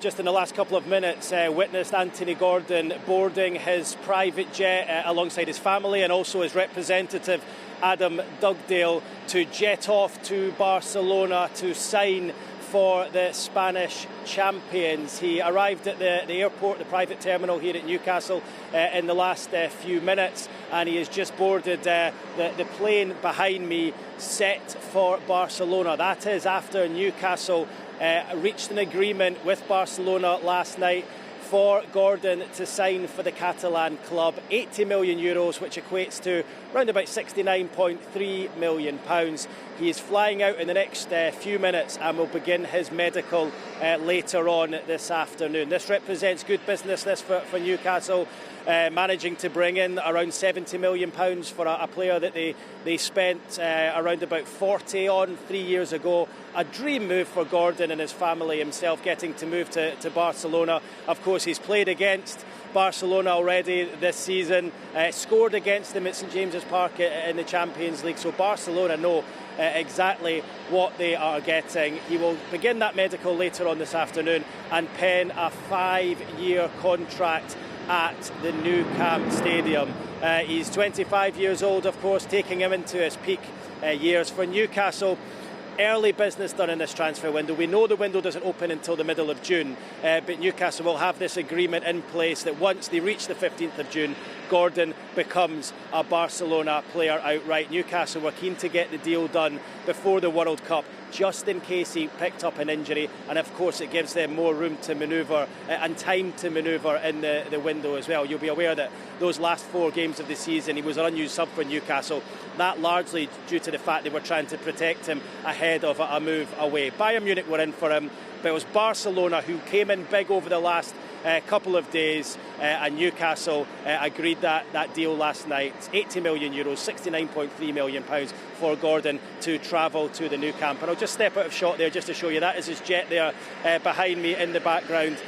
Just in the last couple of minutes, witnessed Anthony Gordon boarding his private jet alongside his family and also his representative Adam Dugdale to jet off to Barcelona to sign for the Spanish champions. He arrived at the airport, the private terminal here at Newcastle in the last few minutes, and he has just boarded the plane behind me set for Barcelona. That is after Newcastle reached an agreement with Barcelona last night for Gordon to sign for the Catalan club. €80 million, which equates to around about £69.3 million. He is flying out in the next few minutes and will begin his medical later on this afternoon. This represents good business, this for Newcastle, managing to bring in around £70 million for a player that they spent around about 40 on 3 years ago. A dream move for Gordon and his family himself, getting to move to Barcelona. Of course, he's played against Barcelona already this season, scored against them at St James's Park in the Champions League, so Barcelona know exactly what they are getting. He will begin that medical later on this afternoon and pen a 5-year contract at the Nou Camp Stadium. He's 25 years old, of course, taking him into his peak years for Newcastle. Early business done in this transfer window. We know the window doesn't open until the middle of June, but Newcastle will have this agreement in place that once they reach the 15th of June, Gordon becomes a Barcelona player outright. Newcastle were keen to get the deal done before the World Cup, just in case he picked up an injury, and of course it gives them more room to manoeuvre and time to manoeuvre in the window as well. You'll be aware that those last 4 games of the season he was an unused sub for Newcastle, that largely due to the fact they were trying to protect him ahead of a move away. Bayern Munich were in for him, but it was Barcelona who came in big over the last couple of days, and Newcastle agreed that deal last night. €80 million, £69.3 million for Gordon to travel to the Nou Camp. And I'll just step out of shot there just to show you that is his jet there behind me in the background,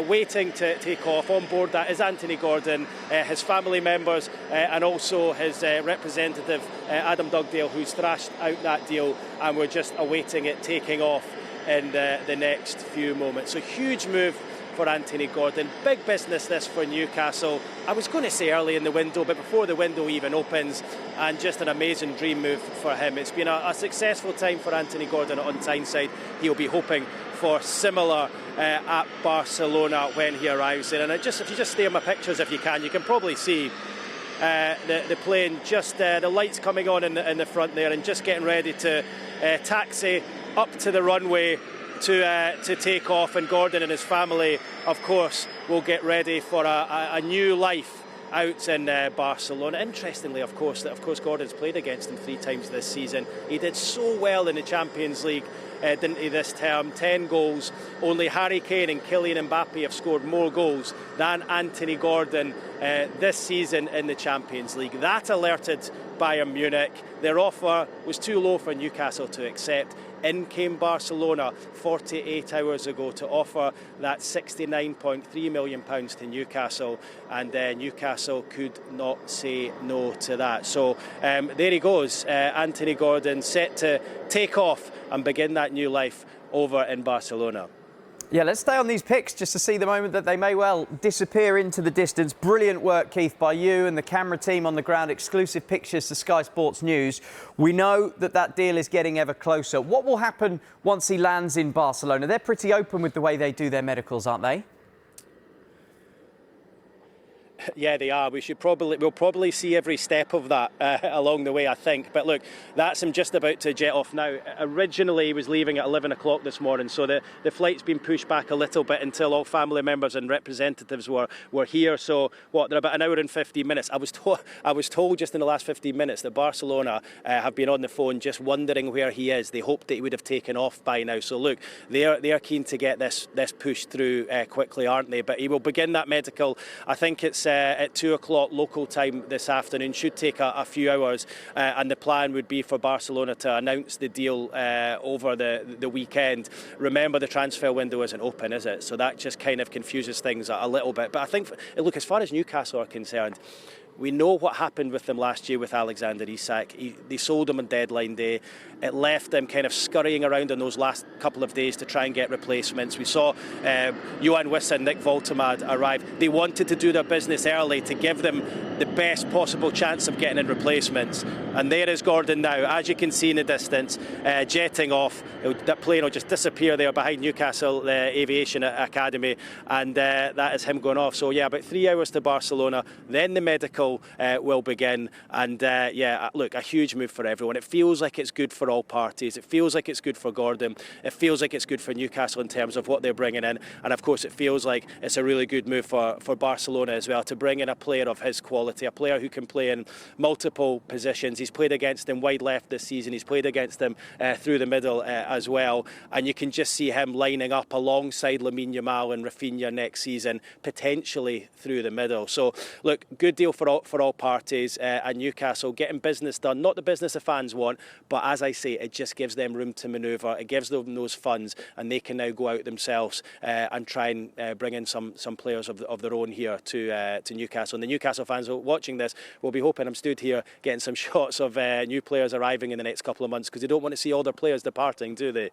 waiting to take off. On board that is Anthony Gordon, his family members, and also his representative Adam Dugdale, who's thrashed out that deal, and we're just awaiting it taking off in the next few moments. So huge move for Anthony Gordon. Big business this for Newcastle. I was going to say early in the window, but before the window even opens, and just an amazing dream move for him. It's been a successful time for Anthony Gordon on Tyneside. He'll be hoping for similar at Barcelona when he arrives there. And if you just stare at my pictures if you can probably see the plane, just the lights coming on in the front there, and just getting ready to taxi up to the runway to take off. And Gordon and his family, of course, will get ready for a new life out in Barcelona. Interestingly, of course, Gordon's played against him 3 times this season. He did so well in the Champions League, didn't he, this term? 10 goals. Only Harry Kane and Kylian Mbappe have scored more goals than Anthony Gordon this season in the Champions League. That alerted Bayern Munich. Their offer was too low for Newcastle to accept. In came Barcelona 48 hours ago to offer that £69.3 million to Newcastle, and Newcastle could not say no to that. So there he goes, Anthony Gordon, set to take off and begin that new life over in Barcelona. Yeah, let's stay on these picks just to see the moment that they may well disappear into the distance. Brilliant work, Keith, by you and the camera team on the ground. Exclusive pictures to Sky Sports News. We know that deal is getting ever closer. What will happen once he lands in Barcelona? They're pretty open with the way they do their medicals, aren't they? Yeah, they are. We'll probably see every step of that along the way, I think. But look, that's him just about to jet off now. Originally, he was leaving at 11 o'clock this morning, so the flight's been pushed back a little bit until all family members and representatives were here. So, they're about an hour and 15 minutes. I was told just in the last 15 minutes that Barcelona have been on the phone just wondering where he is. They hoped that he would have taken off by now. So, look, they are keen to get this pushed through quickly, aren't they? But he will begin that medical. I think it's at 2 o'clock local time this afternoon. Should take a few hours, and the plan would be for Barcelona to announce the deal over the weekend. Remember, the transfer window isn't open, is it? So that just kind of confuses things a little bit. But I think, look, as far as Newcastle are concerned, We know what happened with them last year with Alexander Isak. They sold him on deadline day. It left them kind of scurrying around in those last couple of days to try and get replacements. We saw Johan Wissa and Nick Voltemad arrive. They wanted to do their business early to give them the best possible chance of getting in replacements. And there is Gordon now, as you can see in the distance, jetting off. That plane will just disappear there behind Newcastle Aviation Academy, and that is him going off. So yeah, about 3 hours to Barcelona, then the medical will begin, and look, a huge move for everyone. It feels like it's good for all parties. It feels like it's good for Gordon. It feels like it's good for Newcastle in terms of what they're bringing in, and of course it feels like it's a really good move for Barcelona as well, to bring in a player of his quality, a player who can play in multiple positions. He's played against him wide left this season. He's played against him through the middle as well, and you can just see him lining up alongside Lamine Yamal and Rafinha next season, potentially through the middle. So look, good deal for all parties, and Newcastle getting business done, not the business the fans want, but as I say, it just gives them room to manoeuvre. It gives them those funds, and they can now go out themselves and try and bring in some players of their own here to Newcastle. And the Newcastle fans watching this will be hoping I'm stood here getting some shots of new players arriving in the next couple of months, because they don't want to see all their players departing, do they?